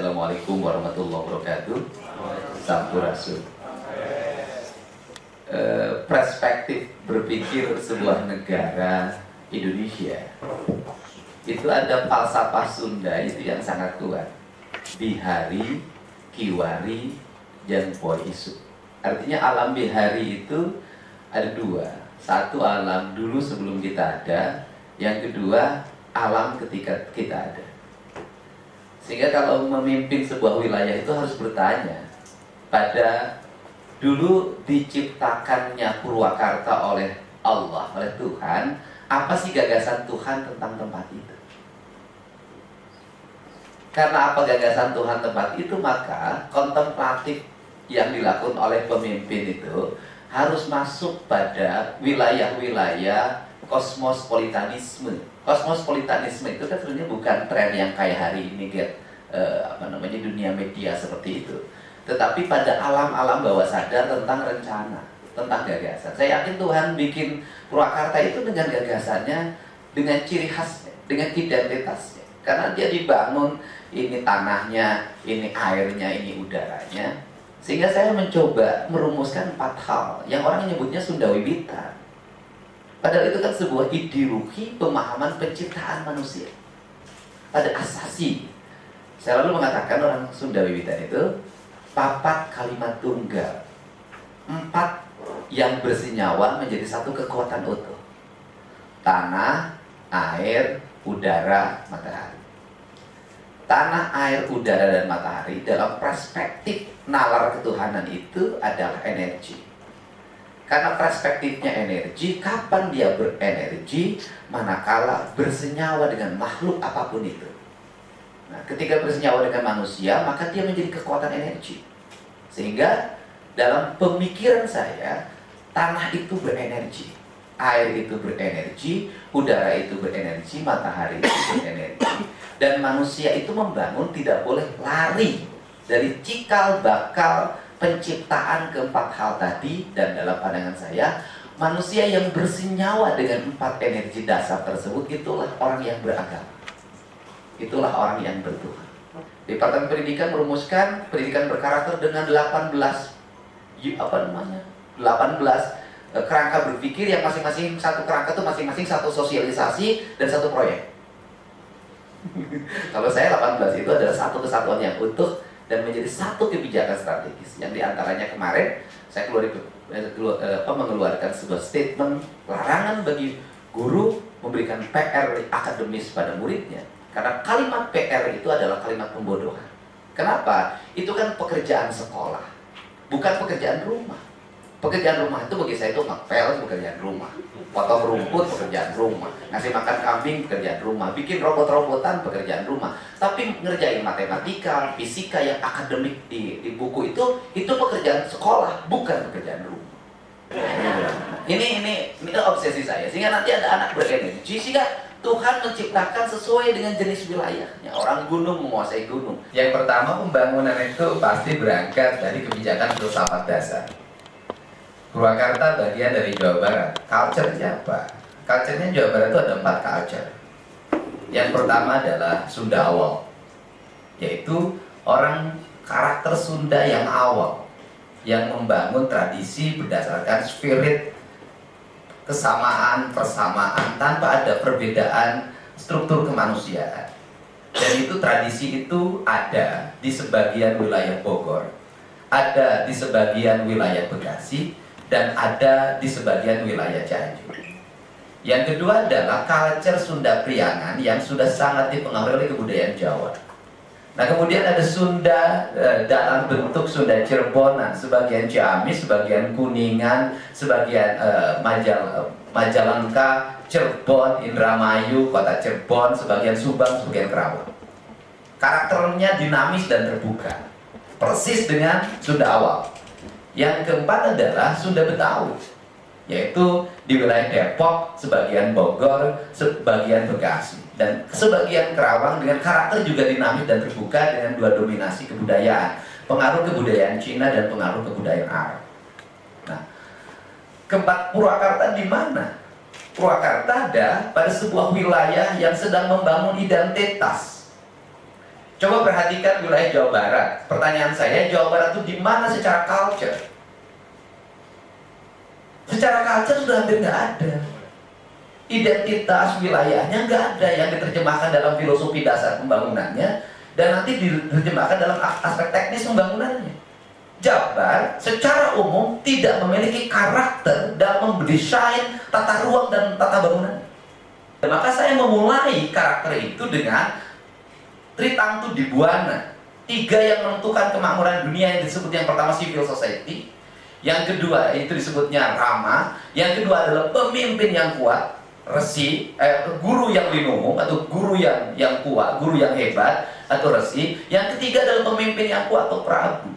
Assalamualaikum warahmatullahi wabarakatuh. Sampurasun. Perspektif berpikir sebuah negara Indonesia itu ada falsafah Sunda itu yang sangat kuat. Bihari, Kiwari, dan Poisu. Artinya alam bihari itu ada dua. Satu alam dulu sebelum kita ada, yang kedua alam ketika kita ada. Sehingga kalau memimpin sebuah wilayah itu harus bertanya pada dulu diciptakannya Purwakarta oleh Allah, oleh Tuhan, apa sih gagasan Tuhan tentang tempat itu? Karena apa gagasan Tuhan tempat itu, maka kontemplatif yang dilakukan oleh pemimpin itu harus masuk pada wilayah-wilayah kosmopolitanisme. Kosmopolitanisme itu kan sebenarnya bukan tren yang kayak hari ini dunia media seperti itu, tetapi pada alam-alam bawah sadar tentang rencana, tentang gagasan. Saya yakin Tuhan bikin Purwakarta itu dengan gagasannya, dengan ciri khasnya, dengan identitasnya. Karena dia dibangun, ini tanahnya, ini airnya, ini udaranya. Sehingga saya mencoba merumuskan 4 hal yang orang menyebutnya Sunda Wiwitan. Padahal itu kan sebuah ideologi pemahaman penciptaan manusia pada asasi. Saya lalu mengatakan orang Sunda Wiwitan itu 4 kalimat tunggal, 4 yang bersenyawa menjadi satu kekuatan utuh: tanah, air, udara, matahari. Tanah, air, udara, dan matahari dalam perspektif nalar ketuhanan itu adalah energi. Karena perspektifnya energi, kapan dia berenergi? Manakala bersenyawa dengan makhluk apapun itu. Nah, ketika bersenyawa dengan manusia, maka dia menjadi kekuatan energi. Sehingga dalam pemikiran saya, tanah itu berenergi, air itu berenergi, udara itu berenergi, matahari itu berenergi. Dan manusia itu membangun tidak boleh lari dari cikal bakal penciptaan keempat hal tadi. Dan dalam pandangan saya, manusia yang bersenyawa dengan 4 energi dasar tersebut itulah orang yang beragama, itulah orang yang bertuhan. Departemen Pendidikan merumuskan pendidikan berkarakter dengan 18 kerangka berpikir yang masing-masing satu kerangka itu masing-masing satu sosialisasi dan satu proyek. Kalau saya 18 itu adalah satu kesatuan yang utuh dan menjadi satu kebijakan strategis. Yang diantaranya kemarin saya mengeluarkan sebuah statement larangan bagi guru memberikan PR akademis pada muridnya. Karena kalimat PR itu adalah kalimat pembodohan. Kenapa? Itu kan pekerjaan sekolah, bukan pekerjaan rumah. Pekerjaan rumah itu bagi saya itu ngepel, pekerjaan rumah. Potong rumput, pekerjaan rumah. Ngasih makan kambing, pekerjaan rumah. Bikin robot-robotan, pekerjaan rumah. Tapi ngerjain matematika, fisika yang akademik di buku itu pekerjaan sekolah, bukan pekerjaan rumah. Ini obsesi saya. Sehingga nanti ada anak berenergi, sehingga Tuhan menciptakan sesuai dengan jenis wilayahnya. Orang gunung menguasai gunung. Yang pertama, pembangunan itu pasti berangkat dari kebijakan filsafat dasar. Purwakarta bagian dari Jawa Barat. Culture-nya apa? Culture-nya Jawa Barat itu ada 4 culture. Yang pertama adalah Sunda awal, yaitu orang karakter Sunda yang awal, yang membangun tradisi berdasarkan spirit kesamaan, persamaan, tanpa ada perbedaan struktur kemanusiaan. Dan itu tradisi itu ada di sebagian wilayah Bogor, ada di sebagian wilayah Bekasi, dan ada di sebagian wilayah Cianjur. Yang kedua adalah culture Sunda Priangan yang sudah sangat dipengaruhi oleh kebudayaan Jawa. Nah, kemudian ada Sunda dalam bentuk Sunda Cirebonan, sebagian Ciamis, sebagian Kuningan, sebagian Majalengka, Cirebon, Indramayu, kota Cirebon, sebagian Subang, sebagian Kerawang. Karakternya dinamis dan terbuka, persis dengan Sunda awal. Yang keempat adalah Sunda Betawi, yaitu di wilayah Depok, sebagian Bogor, sebagian Bekasi, dan sebagian Kerawang dengan karakter juga dinamis dan terbuka dengan 2 dominasi kebudayaan, pengaruh kebudayaan Cina dan pengaruh kebudayaan Arab. Nah, keempat Purwakarta di mana? Purwakarta ada pada sebuah wilayah yang sedang membangun identitas. Coba perhatikan wilayah Jawa Barat. Pertanyaan saya, Jawa Barat itu di mana secara culture? Secara culture sudah hampir nggak ada. Identitas wilayahnya nggak ada yang diterjemahkan dalam filosofi dasar pembangunannya dan nanti diterjemahkan dalam aspek teknis pembangunannya. Jabar secara umum tidak memiliki karakter dalam mendesain tata ruang dan tata bangunan. Maka saya memulai karakter itu dengan Tritangtu di Buana. 3 yang menentukan kemakmuran dunia yang disebut yang pertama civil society, yang kedua itu disebutnya Rama, yang kedua adalah pemimpin yang kuat, Resi, guru yang linumum atau guru yang kuat, guru yang hebat atau Resi. Yang ketiga adalah pemimpin yang kuat atau Prabu.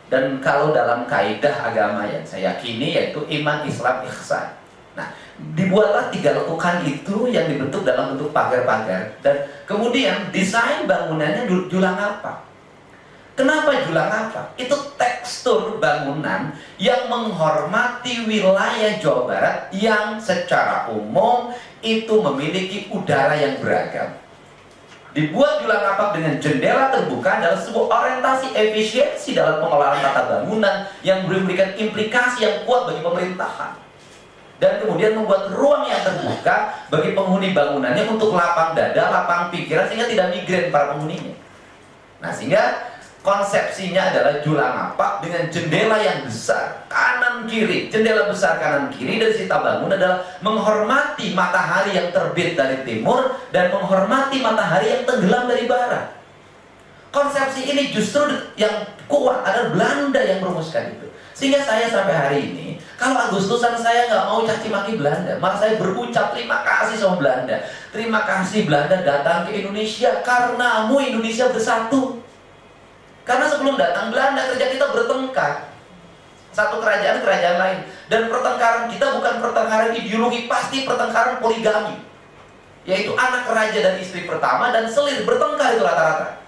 Dan kalau dalam kaidah agama yang saya yakini yaitu iman, Islam, ihsan. Nah, dibuatlah 3 lekukan itu yang dibentuk dalam bentuk pagar-pagar. Dan kemudian desain bangunannya julang apa? Kenapa julang apa? Itu tekstur bangunan yang menghormati wilayah Jawa Barat yang secara umum itu memiliki udara yang beragam. Dibuat julang apak dengan jendela terbuka adalah sebuah orientasi efisiensi dalam pengelolaan tata bangunan yang memberikan implikasi yang kuat bagi pemerintahan. Dan kemudian membuat ruang yang terbuka bagi penghuni bangunannya untuk lapang dada, lapang pikiran sehingga tidak migren para penghuninya. Nah, sehingga konsepsinya adalah julang apak dengan jendela yang besar kanan kiri, jendela besar kanan kiri dari sita bangun adalah menghormati matahari yang terbit dari timur dan menghormati matahari yang tenggelam dari barat. Konsepsi ini justru yang kuat adalah Belanda yang merumuskan itu. Sehingga saya sampai hari ini, kalau Agustusan saya nggak mau caci maki Belanda, malah saya berucap terima kasih sama Belanda. Terima kasih Belanda datang ke Indonesia karenamu Indonesia bersatu. Karena sebelum datang Belanda kerja kita bertengkar satu kerajaan lain, dan pertengkaran kita bukan pertengkaran ideologi, pasti pertengkaran poligami, yaitu anak raja dan istri pertama dan selir bertengkar itu rata-rata.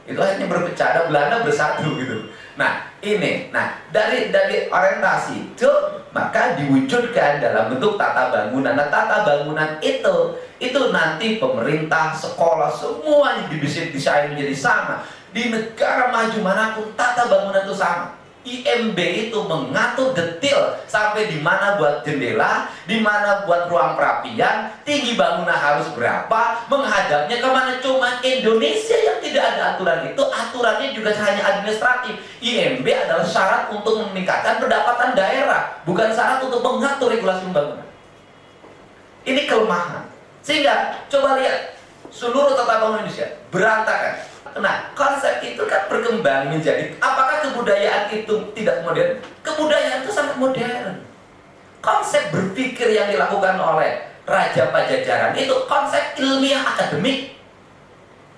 Itu akhirnya berpecah, ada Belanda bersatu gitu. Nah ini, dari orientasi itu maka diwujudkan dalam bentuk tata bangunan. Nah, tata bangunan itu nanti pemerintah, sekolah semuanya didesain menjadi sama. Di negara maju manapun tata bangunan itu sama. IMB itu mengatur detail sampai di mana buat jendela, di mana buat ruang perapian, tinggi bangunan harus berapa, menghadapnya kemana. Cuma Indonesia yang tidak ada aturan itu, aturannya juga hanya administratif. IMB adalah syarat untuk meningkatkan pendapatan daerah, bukan syarat untuk mengatur regulasi pembangunan. Ini kelemahan. Sehingga coba lihat seluruh tata bangunan Indonesia berantakan. Nah, konsep itu kan berkembang menjadi, apakah kebudayaan itu tidak modern? Kebudayaan itu sangat modern. Konsep berpikir yang dilakukan oleh Raja Pajajaran itu konsep ilmiah akademik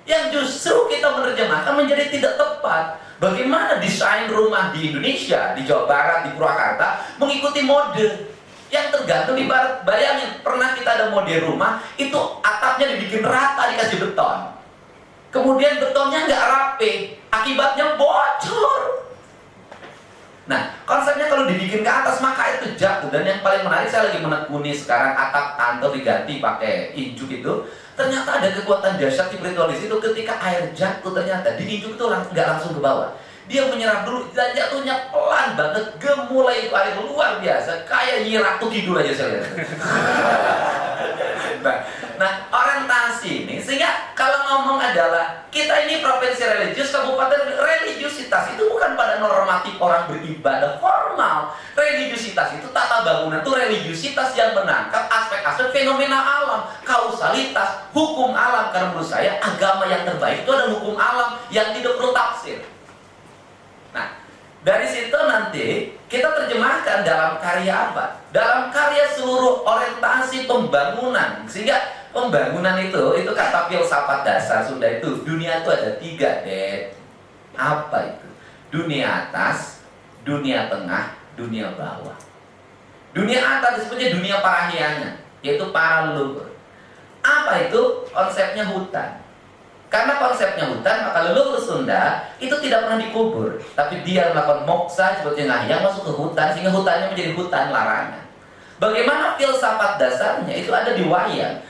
yang justru kita menerjemahkan menjadi tidak tepat. Bagaimana desain rumah di Indonesia, di Jawa Barat, di Purwakarta mengikuti mode yang tergantung di barat. Bayangin, pernah kita ada mode rumah itu atapnya dibikin rata, dikasih beton. Kemudian betonnya nggak rapi, akibatnya bocor. Nah, konsepnya kalau dibikin ke atas maka itu jatuh. Dan yang paling menarik, saya lagi menekuni sekarang atap kantor diganti pakai injuk itu. Ternyata ada kekuatan dahsyat spiritual di situ. Ketika air jatuh ternyata di injuk itu nggak langsung ke bawah. Dia menyerap dulu dan jatuhnya pelan banget, gemulai itu air luar biasa, kayak Nyi Ratu Kidul aja saya lihat. Nah, orientasi ini sehingga kalau ngomong adalah kita ini provinsi religius, kabupaten religiusitas itu bukan pada normatif orang beribadah formal. Religiusitas itu tata bangunan itu religiusitas yang menangkap aspek-aspek fenomena alam, kausalitas, hukum alam. Karena menurut saya agama yang terbaik itu adalah hukum alam yang tidak perlu tafsir. Nah, dari situ nanti kita terjemahkan dalam karya apa? Dalam karya seluruh orientasi pembangunan. Sehingga pembangunan itu kata filsafat dasar Sunda itu, dunia itu ada 3, Ded. Apa itu? Dunia atas, dunia tengah, dunia bawah. Dunia atas disebutnya dunia parahyangan, yaitu para leluhur. Apa itu? Konsepnya hutan. Karena konsepnya hutan, maka leluhur Sunda itu tidak pernah dikubur, tapi dia melakukan moksa seperti Ngahyang masuk ke hutan, sehingga hutannya menjadi hutan larangan. Bagaimana filsafat dasarnya itu ada di wayang.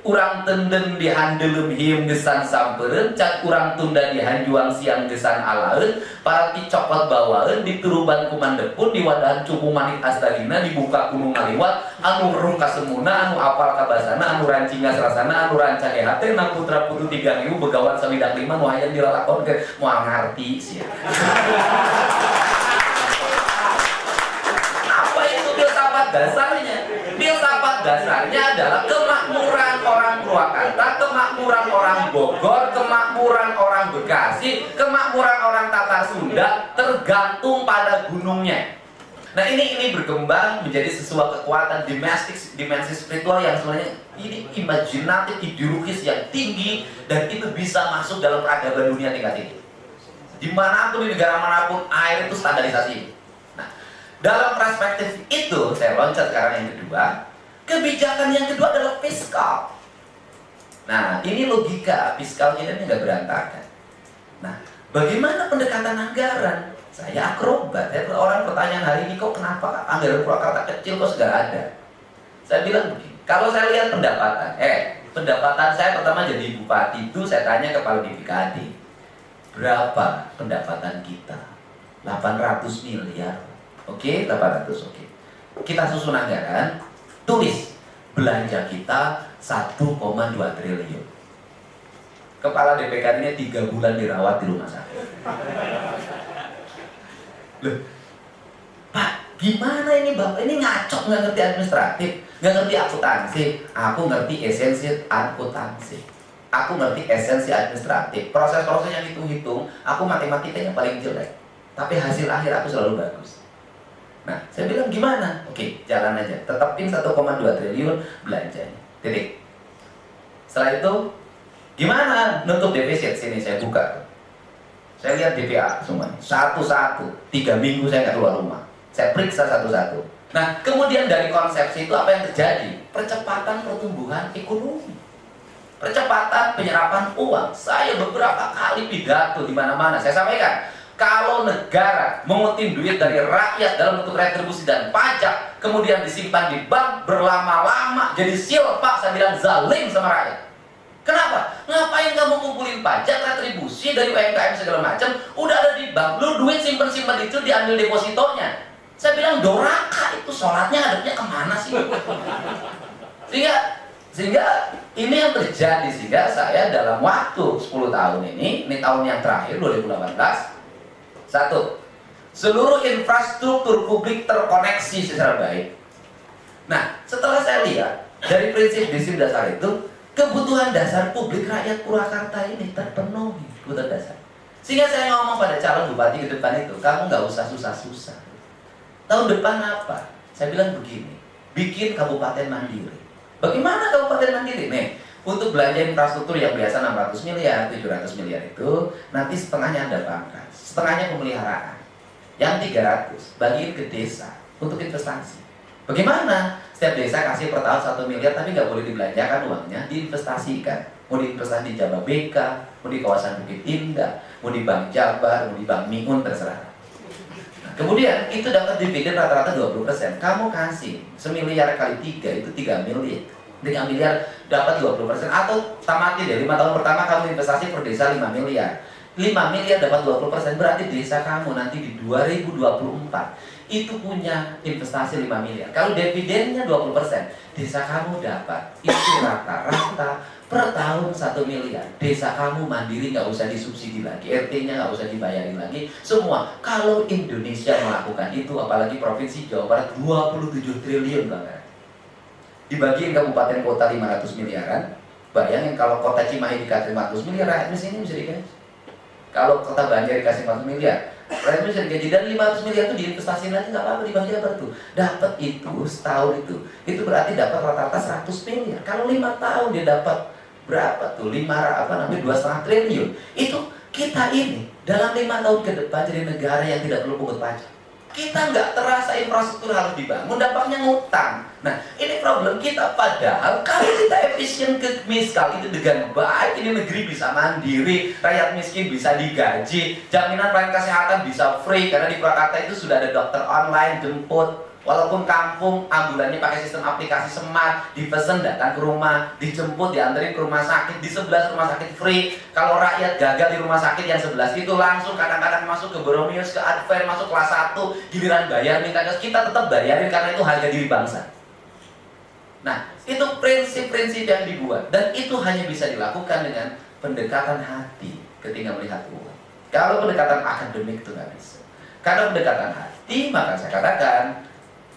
Urang tenden dihandelem hiem gesan sampeureun, cak urang tunda dihanjuang siang gesan alaeun, parati coklat bawaeun dituruban ku mandepun di wadahan cupu manik asdagina dibuka gunung ngaliwat, anu ruh kasemuna, anu apal kabasana, anu rancingas rasana, anu rancage hate, na putra putu 3.000 begawan samidak 5 nu hayang dilalakonkeun moal ngarti sia. Apa itu filsafat dasarnya? Filsafat dasarnya adalah kemakmuran orang Purwakarta, kemakmuran orang Bogor, kemakmuran orang Bekasi, kemakmuran orang Tatar Sunda tergantung pada gunungnya. Nah ini berkembang menjadi sebuah kekuatan dimensi spiritual yang sebenarnya ini imajinatif, ideologis yang tinggi, dan itu bisa masuk dalam peradaban dunia tingkat tinggi. Dimanapun, di negara manapun, air itu standarisasi. Nah, dalam perspektif itu, saya loncat sekarang yang kedua. Kebijakan yang kedua adalah fiskal. Nah, ini logika fiskalnya ini nggak berantakan. Nah, bagaimana pendekatan anggaran? Saya akrobat. Orang pertanyaan hari ini, kok kenapa anggaran Purwakarta kecil kok segala ada? Saya bilang begini, kalau saya lihat pendapatan saya pertama jadi bupati itu, saya tanya kepala BPKD, berapa pendapatan kita? 800 miliar. Oke, 800, oke. Kita susun anggaran, tulis belanja kita 1,2 triliun. Kepala DPKD-nya 3 bulan dirawat di rumah sakit. Loh, Pak, gimana ini Bapak? Ini ngaco, nggak ngerti administratif, nggak ngerti akuntansi. Aku ngerti esensi akuntansi. Aku ngerti esensi administratif. Proses-proses yang hitung-hitung, aku matematikanya paling jelek. Tapi hasil akhir aku selalu bagus. Nah, saya bilang gimana? Oke, jalan aja. Tetapin 1,2 triliun belanjanya. Titik. Setelah itu, gimana nutup defisit? Sini saya buka. Saya lihat DPA semuanya, satu-satu. 3 minggu saya nggak keluar rumah. Saya periksa satu-satu. Nah, kemudian dari konsepsi itu apa yang terjadi? Percepatan pertumbuhan ekonomi, percepatan penyerapan uang. Saya beberapa kali pidato di mana-mana. Saya sampaikan, kalau negara mengutin duit dari rakyat dalam bentuk retribusi dan pajak, kemudian disimpan di bank berlama-lama, jadi silpa, saya bilang zalim sama rakyat. Kenapa? Ngapain kamu kumpulin pajak, retribusi dari UMKM segala macam, udah ada di bank, lu duit simpen-simpen itu diambil depositonya. Saya bilang doraka itu, sholatnya adabnya kemana sih? Sehingga ini yang terjadi, sehingga saya dalam waktu 10 tahun ini tahun yang terakhir 2018, satu, seluruh infrastruktur publik terkoneksi secara baik. Nah, setelah saya lihat dari prinsip dasar itu, kebutuhan dasar publik rakyat Purwakarta ini terpenuhi, kebutuhan dasar. Sehingga saya ngomong pada calon bupati ke depan itu, kamu nggak usah susah-susah. Tahun depan apa? Saya bilang begini, bikin kabupaten mandiri. Bagaimana kabupaten mandiri? Nih, untuk belanja infrastruktur yang biasa 600 miliar, 700 miliar itu, nanti setengahnya Anda pangkas, setengahnya pemeliharaan. Yang 300 bagiin ke desa untuk investasi. Bagaimana? Setiap desa kasih per tahun 1 miliar, tapi nggak boleh dibelanjakan uangnya, diinvestasikan. Mau diinvestasi di Jababeka, mau di kawasan Bukit Indah, mau di Bank Jabar, mau di Bank Miun, terserah. Nah, kemudian itu dapat dividen rata-rata 20%. Kamu kasih 1 miliar kali 3 itu 3 miliar. 3 miliar dapat 20%. Atau tamati deh, 5 tahun pertama kamu investasi per desa 5 miliar. 5 miliar dapat 20%, berarti desa kamu nanti di 2024 itu punya investasi 5 miliar. Kalau dividennya 20%, desa kamu dapat itu rata-rata per tahun 1 miliar. Desa kamu mandiri, nggak usah disubsidi lagi, RT-nya nggak usah dibayarin lagi, semua. Kalau Indonesia melakukan itu, apalagi Provinsi Jawa Barat 27 triliun banget. Dibagiin kabupaten kota 500 miliaran, bayangin kalau kota Cimahi dikasih 500 miliar, rakyat sini bisa digaji. Kalau kota Banjar dikasih 400 miliar, rakyat bisa digaji. Dan 500 miliar itu diinvestasiin lagi, nggak apa-apa, di Bank Jabar tuh dapat itu setahun itu berarti dapat rata-rata 100 miliar. Kalau 5 tahun dia dapat berapa tuh? 2,5 triliun. Itu kita ini dalam 5 tahun ke depan jadi negara yang tidak perlu pungut pajak. Kita nggak terasa infrastruktur harus dibangun, dampaknya ngutang. Nah, ini problem kita. Padahal kalau kita efisien ke fiskal itu dengan baik, ini negeri bisa mandiri, rakyat miskin bisa digaji, jaminan pelayanan kesehatan bisa free, karena di Purwakarta itu sudah ada dokter online jemput. Walaupun kampung, ambulannya pakai sistem aplikasi smart, dipesan datang ke rumah, dijemput, dianterin ke rumah sakit, di sebelah rumah sakit free. Kalau rakyat gagal di rumah sakit yang sebelah itu langsung kadang-kadang masuk ke Boromius, ke Advent, masuk kelas 1, giliran bayar minta gas, kita tetap bayarin karena itu harga diri bangsa. Nah, itu prinsip-prinsip yang dibuat, dan itu hanya bisa dilakukan dengan pendekatan hati ketika melihat uang. Kalau pendekatan akademik itu nggak bisa. Karena pendekatan hati, maka saya katakan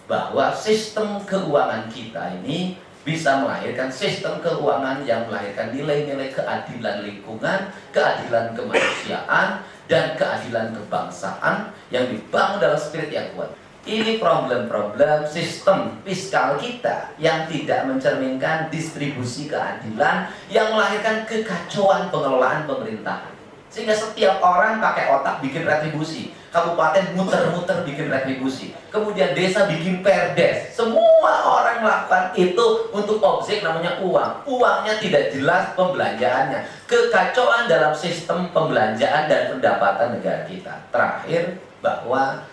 bahwa sistem keuangan kita ini bisa melahirkan sistem keuangan yang melahirkan nilai-nilai keadilan lingkungan, keadilan kemanusiaan, dan keadilan kebangsaan yang dibangun dalam spirit yang kuat. Ini problem-problem sistem fiskal kita yang tidak mencerminkan distribusi keadilan, yang melahirkan kekacauan pengelolaan pemerintahan. Sehingga setiap orang pakai otak bikin retribusi, kabupaten muter-muter bikin retribusi, kemudian desa bikin perdes. Semua orang melakukan itu untuk objek namanya uang. Uangnya tidak jelas pembelanjaannya. Kekacauan dalam sistem pembelanjaan dan pendapatan negara kita. Terakhir, bahwa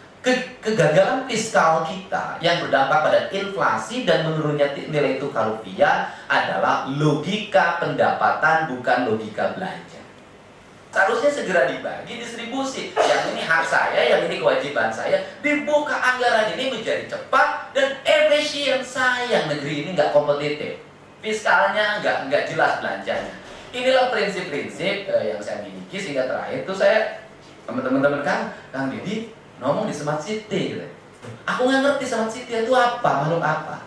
kegagalan fiskal kita yang berdampak pada inflasi dan menurunnya nilai tukar rupiah adalah logika pendapatan, bukan logika belanja. Seharusnya segera dibagi distribusi. Yang ini hak saya, yang ini kewajiban saya. Dibuka anggaran ini menjadi cepat dan efisien. Sayang negeri ini nggak kompetitif. Fiskalnya nggak jelas belanjanya. Inilah prinsip-prinsip yang saya miliki, sehingga terakhir itu saya teman-teman Kang Didi ngomong di Smart City gitu. Aku nggak ngerti Smart City itu apa, makhluk apa.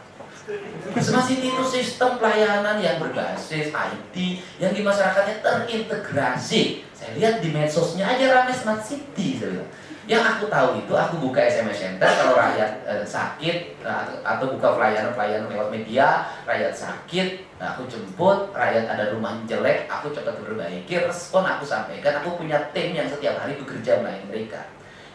Smart City itu sistem pelayanan yang berbasis IT yang di masyarakatnya terintegrasi. Saya lihat di medsosnya aja ramai Smart City. Yang aku tahu itu, aku buka SMS Center kalau rakyat sakit, atau buka pelayanan lewat media, rakyat sakit, aku jemput, rakyat ada rumah jelek, aku cepat perbaiki, respon aku sampaikan. Aku punya tim yang setiap hari bekerja melayani mereka.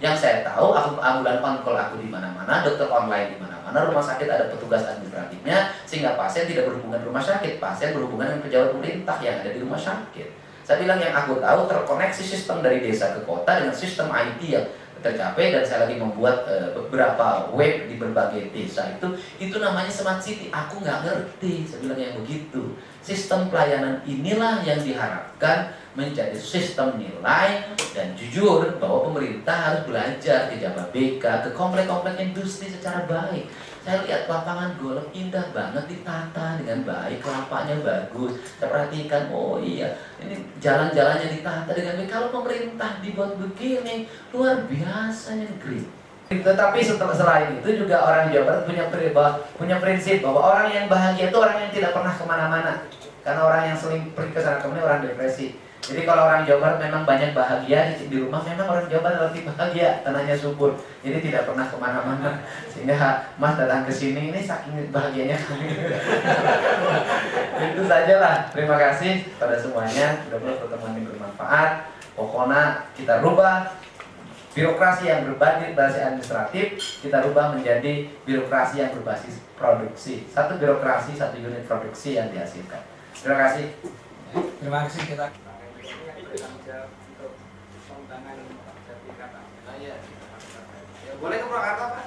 Yang saya tahu, aku ambulan on call aku di mana-mana, dokter online di mana-mana, rumah sakit ada petugas administratifnya, sehingga pasien tidak berhubungan rumah sakit, pasien berhubungan dengan pejabat pemerintah yang ada di rumah sakit. Saya bilang yang aku tahu, terkoneksi sistem dari desa ke kota dengan sistem IT yang tercapai, dan saya lagi membuat beberapa web di berbagai desa itu namanya Smart City. Aku nggak ngerti, saya bilang yang begitu. Sistem pelayanan inilah yang diharapkan menjadi sistem nilai, dan jujur bahwa pemerintah harus belajar ke Jababeka, ke komplek-komplek industri secara baik. Saya lihat lapangan golf indah banget, ditata dengan baik, kelapanya bagus. Saya perhatikan, oh iya, ini jalan-jalannya ditata dengan baik. Kalau pemerintah dibuat begini, luar biasa negeri. Tetapi selain itu juga orang Jawa Barat punya prinsip bahwa orang yang bahagia itu orang yang tidak pernah kemana-mana. Karena orang yang sering pergi ke sana kemana orang depresi. Jadi kalau orang Jawa Barat memang banyak bahagia di rumah, memang orang Jawa Barat lebih bahagia, tanahnya subur, jadi tidak pernah kemana-mana. Sehingga Mas datang ke sini ini saking bahagianya kami. Itu sajalah. Terima kasih pada semuanya. Mudah-mudahan pertemuan ini bermanfaat. Pokoknya kita rubah birokrasi yang berbasis administratif, kita rubah menjadi birokrasi yang berbasis produksi. Satu birokrasi, satu unit produksi yang dihasilkan. Terima kasih. Terima kasih kita. Boleh ke Purwakarta Pak?